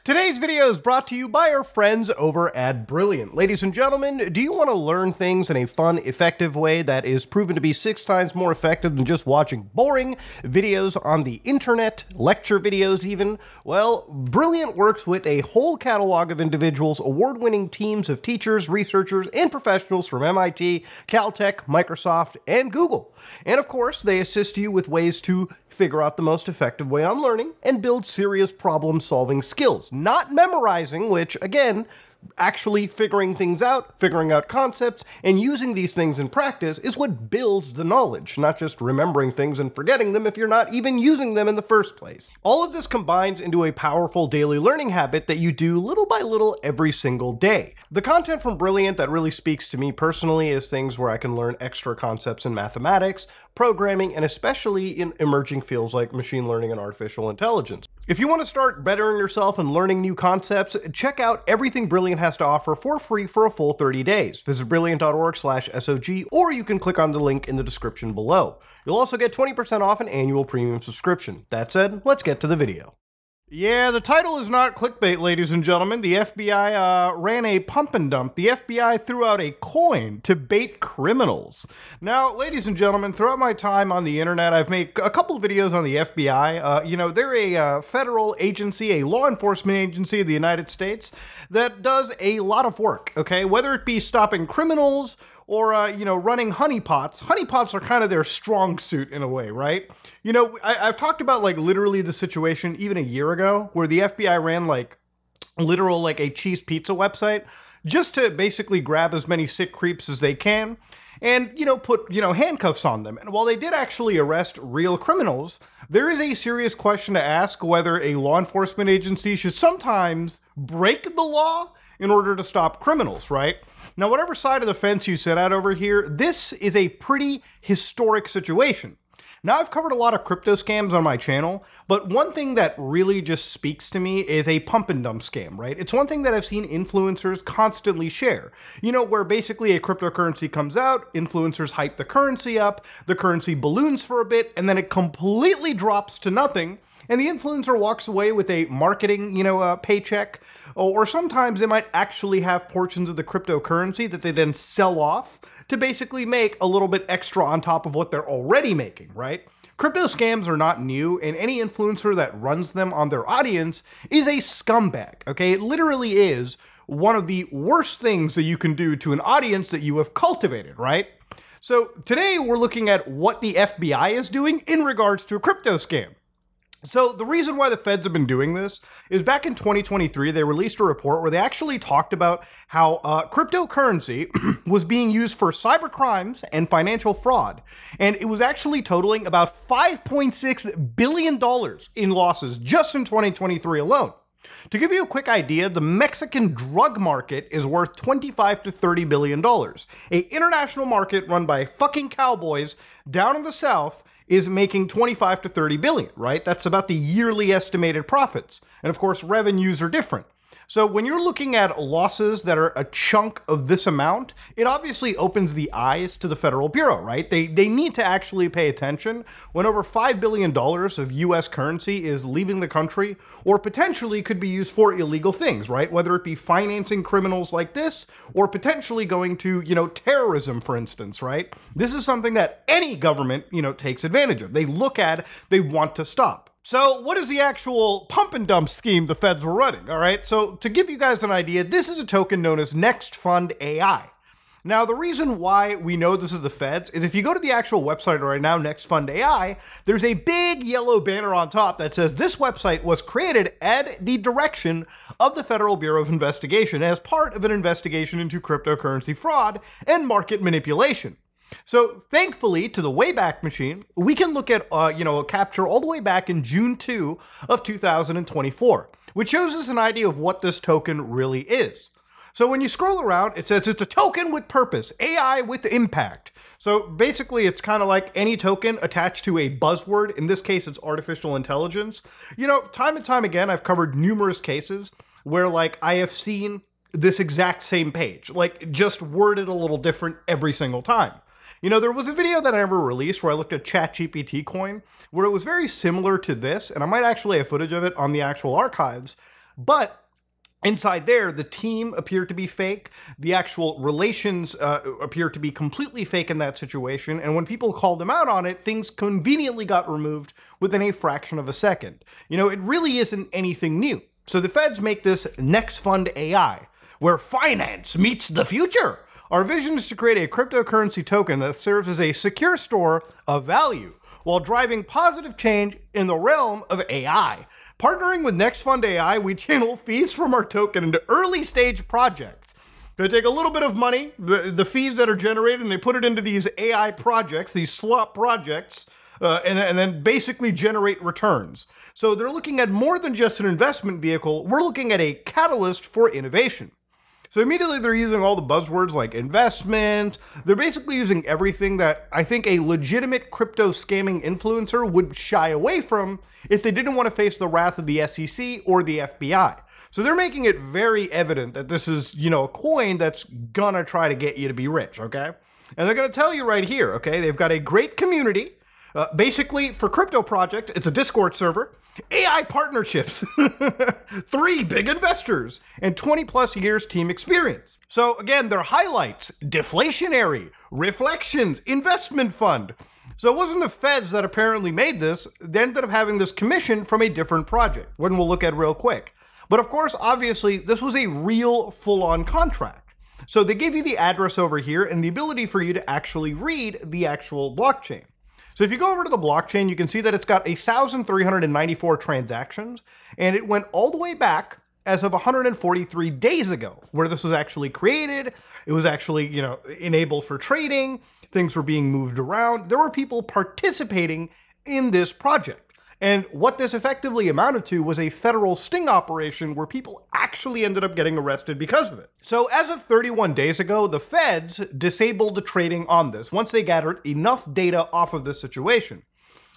Today's video is brought to you by our friends over at Brilliant. Ladies and gentlemen, do you want to learn things in a fun, effective way that is proven to be 6 times more effective than just watching boring videos on the internet, lecture videos even? Well, Brilliant works with a whole catalog of individuals, award-winning teams of teachers, researchers, and professionals from MIT, Caltech, Microsoft, and Google. And of course, they assist you with ways to figure out the most effective way on learning and build serious problem-solving skills. Not memorizing, which, again, actually figuring things out, figuring out concepts, and using these things in practice is what builds the knowledge, not just remembering things and forgetting them if you're not even using them in the first place. All of this combines into a powerful daily learning habit that you do little by little every single day. The content from Brilliant that really speaks to me personally is things where I can learn extra concepts in mathematics, programming, and especially in emerging fields like machine learning and artificial intelligence. If you want to start bettering yourself and learning new concepts, check out everything Brilliant has to offer for free for a full 30 days. Visit brilliant.org/SOG, or you can click on the link in the description below. You'll also get 20% off an annual premium subscription. That said, let's get to the video. Yeah, the title is not clickbait, ladies and gentlemen. The FBI ran a pump and dump. The FBI threw out a coin to bait criminals. Now, ladies and gentlemen, throughout my time on the internet, I've made a couple of videos on the FBI. They're a federal agency, a law enforcement agency of the United States that does a lot of work, okay? Whether it be stopping criminals or, running honeypots. Honeypots are kind of their strong suit in a way, right? You know, I've talked about, like, literally the situation even a year ago where the FBI ran, like, a cheese pizza website just to basically grab as many sick creeps as they can and, put, handcuffs on them. And while they did actually arrest real criminals, there is a serious question to ask whether a law enforcement agency should sometimes break the law in order to stop criminals, right? Now, whatever side of the fence you sit at over here, this is a pretty historic situation. Now, I've covered a lot of crypto scams on my channel, but one thing that really just speaks to me is a pump and dump scam, right? It's one thing that I've seen influencers constantly share, where basically a cryptocurrency comes out, influencers hype the currency up, the currency balloons for a bit, and then it completely drops to nothing, and the influencer walks away with a marketing, paycheck, or sometimes they might actually have portions of the cryptocurrency that they then sell off to basically make a little bit extra on top of what they're already making, right? Crypto scams are not new, and any influencer that runs them on their audience is a scumbag, okay? It literally is one of the worst things that you can do to an audience that you have cultivated, right? So today we're looking at what the FBI is doing in regards to a crypto scam. So the reason why the feds have been doing this is back in 2023, they released a report where they actually talked about how cryptocurrency was being used for cyber crimes and financial fraud. And it was actually totaling about $5.6 billion in losses just in 2023 alone. To give you a quick idea, the Mexican drug market is worth $25 to $30 billion. An international market run by fucking cowboys down in the South is making 25 to 30 billion, right? That's about the yearly estimated profits. And of course, revenues are different. So when you're looking at losses that are a chunk of this amount, it obviously opens the eyes to the Federal Bureau, right? They need to actually pay attention when over $5 billion of US currency is leaving the country or potentially could be used for illegal things, right? Whether it be financing criminals like this or potentially going to, terrorism, for instance, right? This is something that any government, takes advantage of. They look at, they want to stop. So what is the actual pump and dump scheme the feds were running, all right? So to give you guys an idea, this is a token known as NextFund AI. Now, the reason why we know this is the feds is if you go to the actual website right now, NextFund AI, there's a big yellow banner on top that says this website was created at the direction of the Federal Bureau of Investigation as part of an investigation into cryptocurrency fraud and market manipulation. So thankfully, to the Wayback Machine, we can look at, a capture all the way back in June 2 of 2024, which shows us an idea of what this token really is. So when you scroll around, it says it's a token with purpose, AI with impact. So basically, it's kind of like any token attached to a buzzword. In this case, it's artificial intelligence. Time and time again, I've covered numerous cases where, I have seen this exact same page, just worded a little different every single time. There was a video that I ever released where I looked at ChatGPT coin, where it was very similar to this, and I might actually have footage of it on the actual archives. But inside there, the team appeared to be fake. The actual relations appear to be completely fake in that situation. And when people called them out on it, things conveniently got removed within a fraction of a second. You know, it really isn't anything new. So the feds make this Next Fund AI, where finance meets the future. Our vision is to create a cryptocurrency token that serves as a secure store of value while driving positive change in the realm of AI. Partnering with Next Fund AI, we channel fees from our token into early stage projects. They take a little bit of money, the fees that are generated, and they put it into these AI projects, these slot projects, and then basically generate returns. So they're looking at more than just an investment vehicle. We're looking at a catalyst for innovation. So immediately they're using all the buzzwords like investment. They're basically using everything that I think a legitimate crypto scamming influencer would shy away from if they didn't want to face the wrath of the SEC or the FBI. So they're making it very evident that this is, you know, a coin that's gonna try to get you to be rich, okay? And they're gonna tell you right here, okay? They've got a great community. Basically, for crypto projects, it's a Discord server, AI partnerships, 3 big investors, and 20 plus years team experience. So again, their highlights: deflationary, reflections, investment fund. So it wasn't the feds that apparently made this. They ended up having this commission from a different project, one we'll look at real quick. But of course, obviously, this was a real full-on contract. So they gave you the address over here and the ability for you to actually read the actual blockchain. So if you go over to the blockchain, you can see that it's got 1,394 transactions, and it went all the way back as of 143 days ago, where this was actually created. It was actually, you know, enabled for trading. Things were being moved around. There were people participating in this project. And what this effectively amounted to was a federal sting operation where people actually ended up getting arrested because of it. So as of 31 days ago, the feds disabled the trading on this once they gathered enough data off of this situation.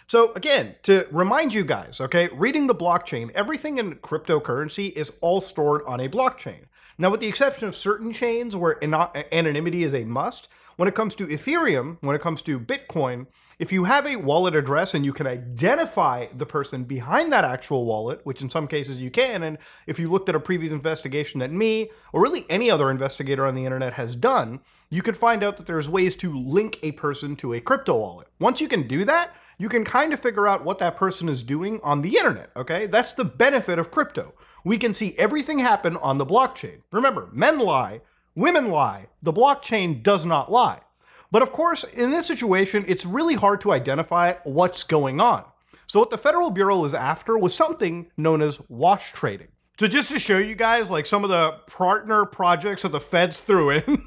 So again, to remind you guys, okay, reading the blockchain, everything in cryptocurrency is all stored on a blockchain. Now, with the exception of certain chains where anonymity is a must, when it comes to Ethereum, when it comes to Bitcoin, if you have a wallet address and you can identify the person behind that actual wallet, which in some cases you can, and if you looked at a previous investigation that me, or really any other investigator on the internet has done, you can find out that there's ways to link a person to a crypto wallet. Once you can do that, you can kind of figure out what that person is doing on the internet, okay? That's the benefit of crypto. We can see everything happen on the blockchain. Remember, men lie, women lie, the blockchain does not lie. But of course, in this situation, it's really hard to identify what's going on. So what the Federal Bureau was after was something known as wash trading. So just to show you guys like some of the partner projects that the feds threw in,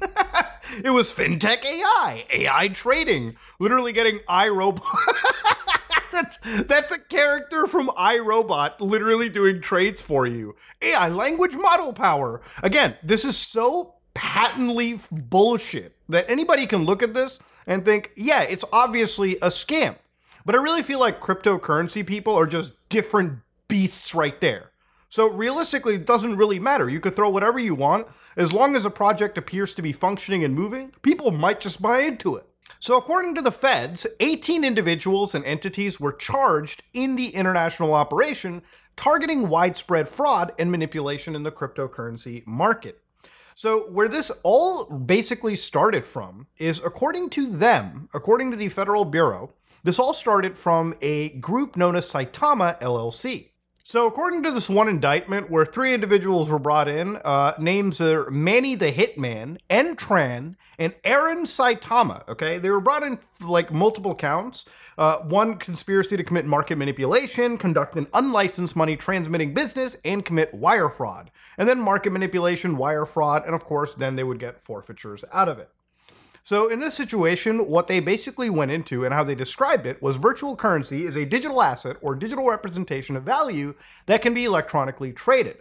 it was FinTech AI, AI trading, literally getting iRobot. That's a character from iRobot literally doing trades for you. AI language model power. Again, this is so patently bullshit that anybody can look at this and think, yeah, it's obviously a scam. But I really feel like cryptocurrency people are just different beasts right there. So realistically, it doesn't really matter. You could throw whatever you want. As long as a project appears to be functioning and moving, people might just buy into it. So according to the feds, 18 individuals and entities were charged in the international operation targeting widespread fraud and manipulation in the cryptocurrency market. So where this all basically started from is, according to them, according to the Federal Bureau, this all started from a group known as Saitama LLC. So according to this one indictment, where 3 individuals were brought in, names are Manny the Hitman, N-Tran, and Aaron Saitama, okay? They were brought in like multiple counts. One, conspiracy to commit market manipulation, conduct an unlicensed money transmitting business, and commit wire fraud. And then market manipulation, wire fraud, and of course, then they would get forfeitures out of it. So in this situation, what they basically went into and how they described it was virtual currency is a digital asset or digital representation of value that can be electronically traded.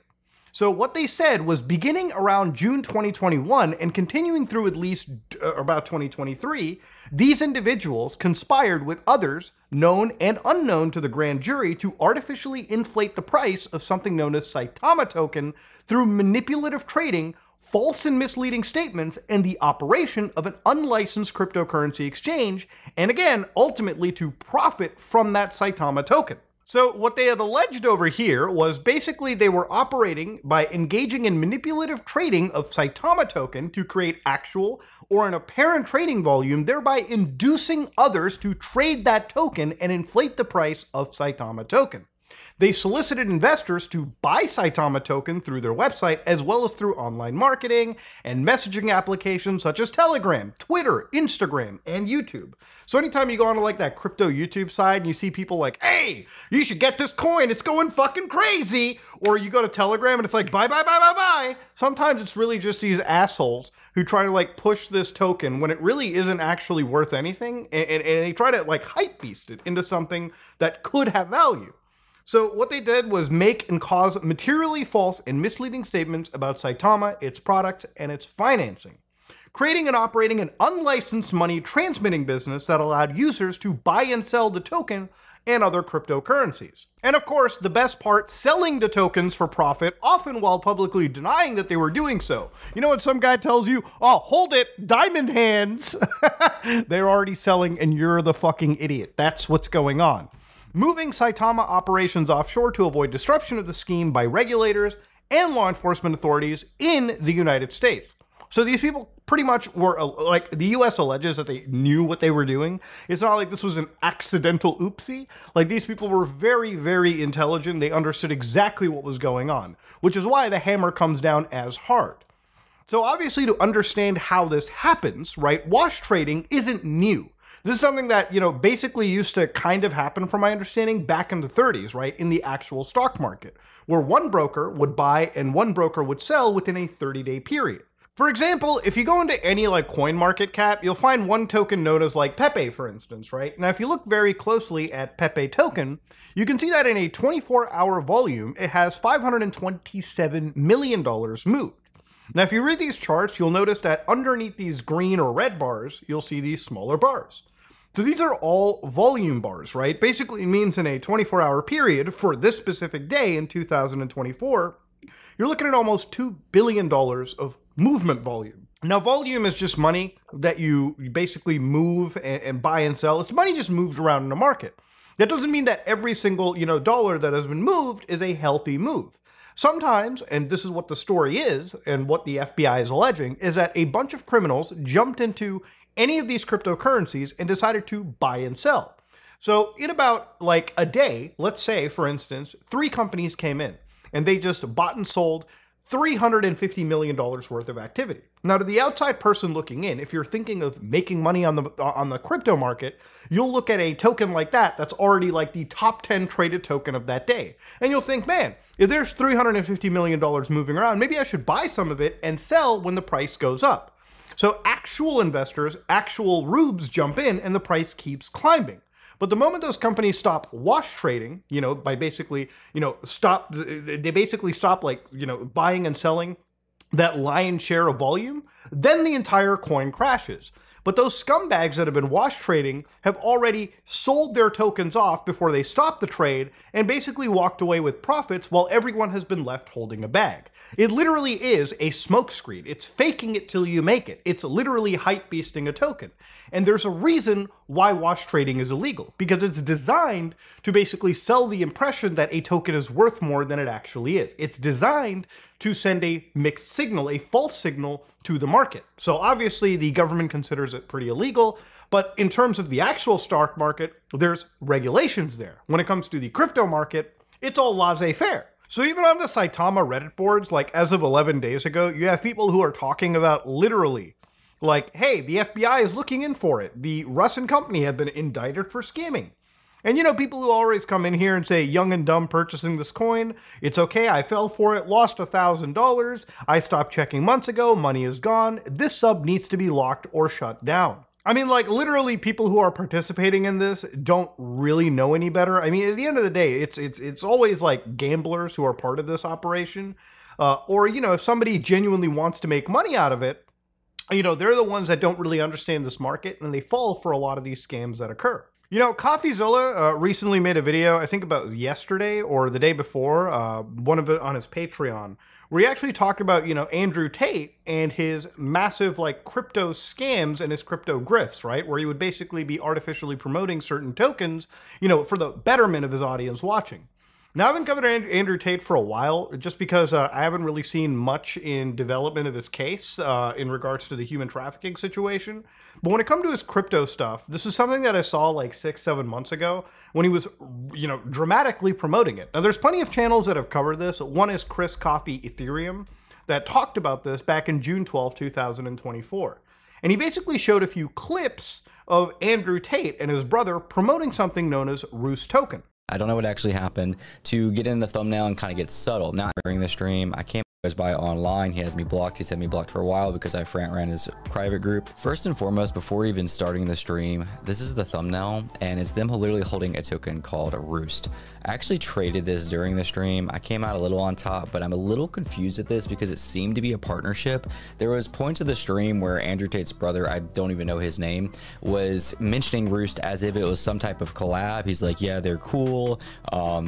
So what they said was, beginning around June 2021 and continuing through at least about 2023, these individuals conspired with others, known and unknown to the grand jury, to artificially inflate the price of something known as Saitama token through manipulative trading, false and misleading statements, and the operation of an unlicensed cryptocurrency exchange, and again, ultimately to profit from that Saitama token. So what they had alleged over here was basically they were operating by engaging in manipulative trading of Saitama token to create actual or an apparent trading volume, thereby inducing others to trade that token and inflate the price of Saitama token. They solicited investors to buy Saitama token through their website, as well as through online marketing and messaging applications such as Telegram, Twitter, Instagram, and YouTube. So anytime you go onto like that crypto YouTube side and you see people like, hey, you should get this coin, it's going fucking crazy. Or you go to Telegram and it's like, buy, buy, buy, buy, buy. Sometimes it's really just these assholes who try to like push this token when it really isn't actually worth anything. And they try to like hype beast it into something that could have value. So what they did was make and cause materially false and misleading statements about Saitama, its product, and its financing, creating and operating an unlicensed money transmitting business that allowed users to buy and sell the token and other cryptocurrencies. And of course, the best part, selling the tokens for profit, often while publicly denying that they were doing so. You know what some guy tells you? Oh, hold it, diamond hands. They're already selling and you're the fucking idiot. That's what's going on. Moving Saitama operations offshore to avoid disruption of the scheme by regulators and law enforcement authorities in the United States. So these people pretty much were, like, the US alleges that they knew what they were doing. It's not like this was an accidental oopsie. Like, these people were very, very intelligent. They understood exactly what was going on, which is why the hammer comes down as hard. So obviously, to understand how this happens, right, wash trading isn't new. This is something that, you know, basically used to kind of happen, from my understanding, back in the 30s, right, in the actual stock market, where one broker would buy and one broker would sell within a 30-day period. For example, if you go into any like CoinMarketCap, you'll find one token known as like Pepe, for instance, right? Now, if you look very closely at Pepe token, you can see that in a 24-hour volume, it has $527 million moved. Now, if you read these charts, you'll notice that underneath these green or red bars, you'll see these smaller bars. So these are all volume bars, right? Basically, it means in a 24-hour period for this specific day in 2024, you're looking at almost $2 billion of movement volume. Now, volume is just money that you basically move and buy and sell. It's money just moved around in the market. That doesn't mean that every single, dollar that has been moved is a healthy move. Sometimes, and this is what the story is, and what the FBI is alleging, is that a bunch of criminals jumped into any of these cryptocurrencies and decided to buy and sell. So in about like a day, let's say, for instance, 3 companies came in and they just bought and sold $350 million worth of activity. Now, to the outside person looking in, if you're thinking of making money on the crypto market, you'll look at a token like that that's already like the top 10 traded token of that day. And you'll think, man, if there's $350 million moving around, maybe I should buy some of it and sell when the price goes up. So actual investors, actual rubes jump in and the price keeps climbing. But the moment those companies stop wash trading, by basically, they basically stop like, buying and selling that lion's share of volume, then the entire coin crashes. But those scumbags that have been wash trading have already sold their tokens off before they stopped the trade and basically walked away with profits while everyone has been left holding a bag. It literally is a smokescreen. It's faking it till you make it. It's literally hype beasting a token. And there's a reason why wash trading is illegal, because it's designed to basically sell the impression that a token is worth more than it actually is. It's designed to send a mixed signal, a false signal to the market. So obviously the government considers it pretty illegal, but in terms of the actual stock market, there's regulations there. When it comes to the crypto market, it's all laissez-faire. So even on the Saitama Reddit boards, like as of 11 days ago, you have people who are talking about literally like, hey, the FBI is looking in for it. The Russ and company have been indicted for scamming. And people who always come in here and say, young and dumb purchasing this coin, it's okay, I fell for it, lost $1,000, I stopped checking months ago, money is gone, this sub needs to be locked or shut down. I mean, like, literally people who are participating in this don't really know any better. I mean, at the end of the day, it's always like gamblers who are part of this operation. Or, if somebody genuinely wants to make money out of it, they're the ones that don't really understand this market and they fall for a lot of these scams that occur. You know, CoffeeZilla recently made a video, I think about yesterday or the day before, one of it on his Patreon, where he actually talked about, you know, Andrew Tate and his massive, like, crypto scams and his crypto grifts, right? Where he would basically be artificially promoting certain tokens, you know, for the betterment of his audience watching. Now, I've been covering Andrew Tate for a while, just because I haven't really seen much in development of his case in regards to the human trafficking situation. But when it comes to his crypto stuff, this is something that I saw like 6-7 months ago when he was, you know, dramatically promoting it. Now, there's plenty of channels that have covered this. One is Chris Coffee Ethereum that talked about this back in June 12, 2024. And he basically showed a few clips of Andrew Tate and his brother promoting something known as Roost Token. I don't know what actually happened to get in the thumbnail and kind of get subtle. Not during the stream. I can't by online. He has me blocked. He's had me blocked for a while because I ran his private group. First and foremost, before even starting the stream, this is the thumbnail and it's them literally holding a token called a Roost. I actually traded this during the stream. I came out a little on top, but I'm a little confused at this because it seemed to be a partnership. There was points of the stream where Andrew Tate's brother, I don't even know his name, was mentioning Roost as if it was some type of collab. He's like, yeah, they're cool.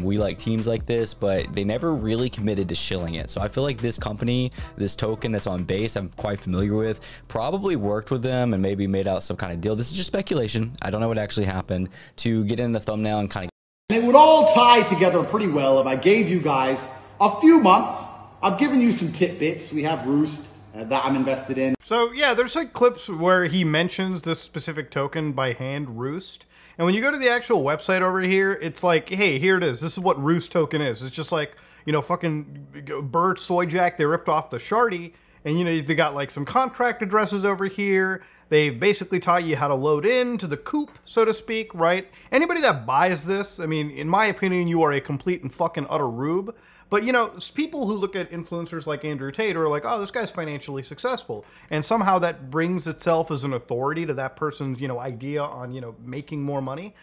We like teams like this, but they never really committed to shilling it. So I feel like this company, this token that's on Base, I'm quite familiar with, probably worked with them and maybe made out some kind of deal. This is just speculation. I don't know what actually happened to get in the thumbnail and kind of. And it would all tie together pretty well if I gave you guys a few months. I've given you some tidbits. We have Roost that I'm invested in. So yeah, there's like clips where he mentions this specific token by hand, Roost. And when you go to the actual website over here, it's like, hey, here it is. This is what Roost token is. It's just like, you know, fucking Bird, Soyjack, they ripped off the Shardy. And, you know, they got like some contract addresses over here. They basically taught you how to load into the coop, so to speak, right? Anybody that buys this, I mean, in my opinion, you are a complete and fucking utter rube. But, you know, people who look at influencers like Andrew Tate are like, oh, this guy's financially successful. And somehow that brings itself as an authority to that person's, you know, idea on, you know, making more money.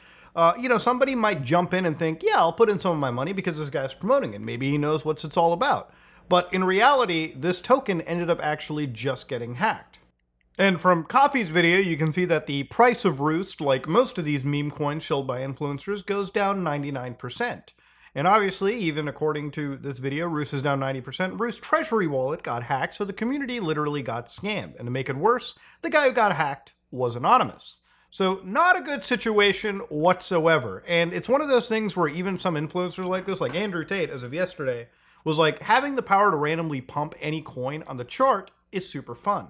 You know, somebody might jump in and think, yeah, I'll put in some of my money because this guy's promoting it. Maybe he knows what it's all about. But in reality, this token ended up actually just getting hacked. And from Coffee's video, you can see that the price of Roost, like most of these meme coins sold by influencers, goes down 99%. And obviously, even according to this video, Roost is down 90%. Roost's treasury wallet got hacked, so the community literally got scammed. And to make it worse, the guy who got hacked was anonymous. So not a good situation whatsoever. And it's one of those things where even some influencers like this, like Andrew Tate, as of yesterday, was like, having the power to randomly pump any coin on the chart is super fun.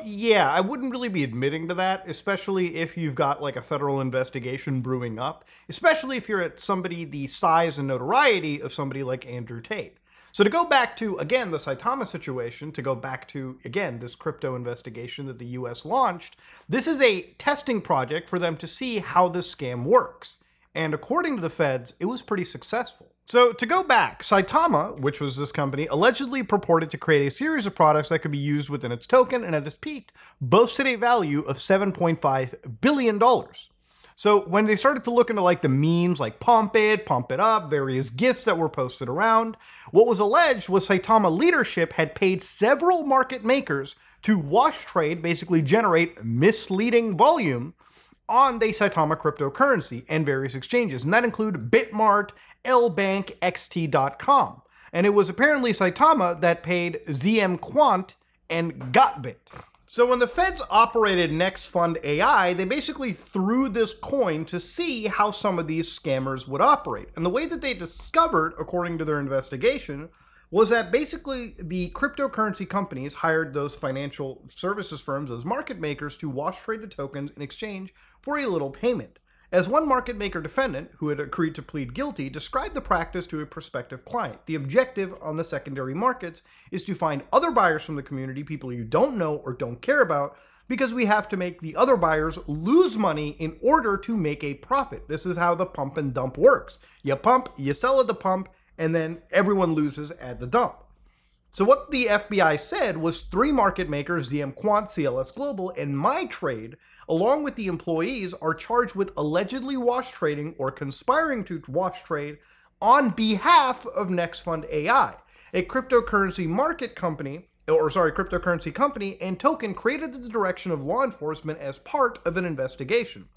Yeah, I wouldn't really be admitting to that, especially if you've got like a federal investigation brewing up, especially if you're at somebody the size and notoriety of somebody like Andrew Tate. So to go back to, again, the Saitama situation, to go back to, again, this crypto investigation that the US launched, this is a testing project for them to see how this scam works. And according to the feds, it was pretty successful. So to go back, Saitama, which was this company, allegedly purported to create a series of products that could be used within its token, and at its peak, boasted a value of $7.5 billion. So when they started to look into like the memes, like pump it up, various GIFs that were posted around, what was alleged was Saitama leadership had paid several market makers to wash trade, basically generate misleading volume on the Saitama cryptocurrency and various exchanges. And that include Bitmart, LBank, XT.com. And it was apparently Saitama that paid ZM Quant and Gotbit. So when the feds operated NextFund AI, they basically threw this coin to see how some of these scammers would operate. And the way that they discovered, according to their investigation, was that basically the cryptocurrency companies hired those financial services firms, those market makers, to wash trade the tokens in exchange for a little payment. As one market maker defendant, who had agreed to plead guilty, described the practice to a prospective client. The objective on the secondary markets is to find other buyers from the community, people you don't know or don't care about, because we have to make the other buyers lose money in order to make a profit. This is how the pump and dump works. You pump, you sell at the pump, and then everyone loses at the dump. So what the FBI said was 3 market makers, ZM Quant, CLS Global, and MyTrade, along with the employees, are charged with allegedly wash trading or conspiring to wash trade on behalf of NextFund AI, a cryptocurrency company and token created at the direction of law enforcement as part of an investigation.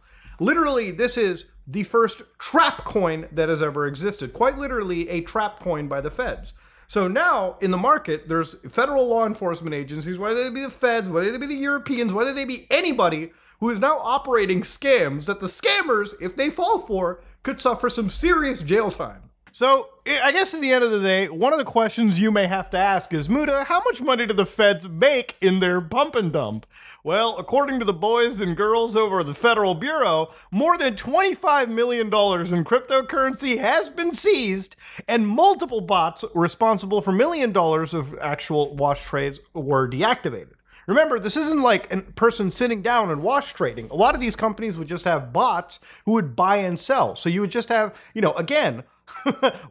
Literally, this is the first trap coin that has ever existed. Quite literally, a trap coin by the feds. So now, in the market, there's federal law enforcement agencies, whether they be the feds, whether they be the Europeans, whether they be anybody who is now operating scams that the scammers, if they fall for, could suffer some serious jail time. So, I guess at the end of the day, one of the questions you may have to ask is, Muda, how much money do the feds make in their pump and dump? Well, according to the boys and girls over the Federal Bureau, more than $25 million in cryptocurrency has been seized, and multiple bots responsible for $1 million of actual wash trades were deactivated. Remember, this isn't like a person sitting down and wash trading. A lot of these companies would just have bots who would buy and sell. So you would just have, again,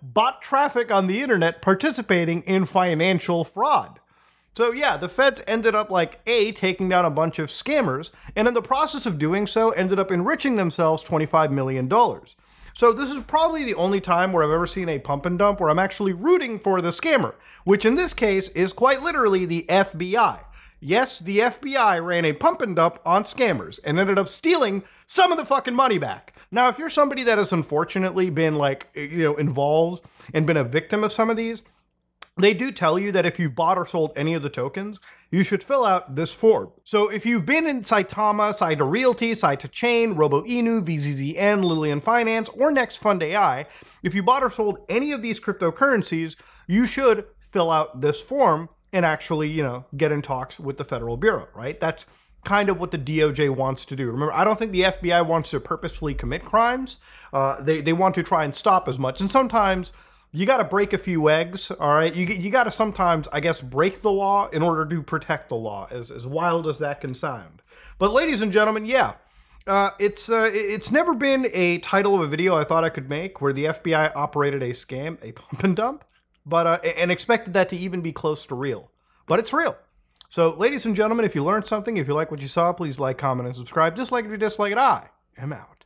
bot traffic on the internet participating in financial fraud. So yeah, the feds ended up taking down a bunch of scammers, and in the process of doing so, ended up enriching themselves $25 million. So this is probably the only time where I've ever seen a pump and dump where I'm actually rooting for the scammer, which in this case is quite literally the FBI. Yes, the FBI ran a pump and dump on scammers and ended up stealing some of the fucking money back. Now, if you're somebody that has unfortunately been involved and been a victim of some of these, they do tell you that if you bought or sold any of the tokens, you should fill out this form. So if you've been in Saitama, Saita Realty, Saita Chain, Robo Inu, VZZN, Lillian Finance, or Next Fund AI, if you bought or sold any of these cryptocurrencies, you should fill out this form and actually, get in talks with the Federal Bureau, right? That's kind of what the DOJ wants to do. Remember, I don't think the FBI wants to purposefully commit crimes. They want to try and stop as much. And sometimes you got to break a few eggs, all right? You got to sometimes, I guess, break the law in order to protect the law, as wild as that can sound. But ladies and gentlemen, yeah, it's never been a title of a video I thought I could make where the FBI operated a scam, a pump and dump, but and expected that to even be close to real. But it's real. So, ladies and gentlemen, if you learned something, if you like what you saw, please like, comment, and subscribe. Dislike it or dislike it, I am out.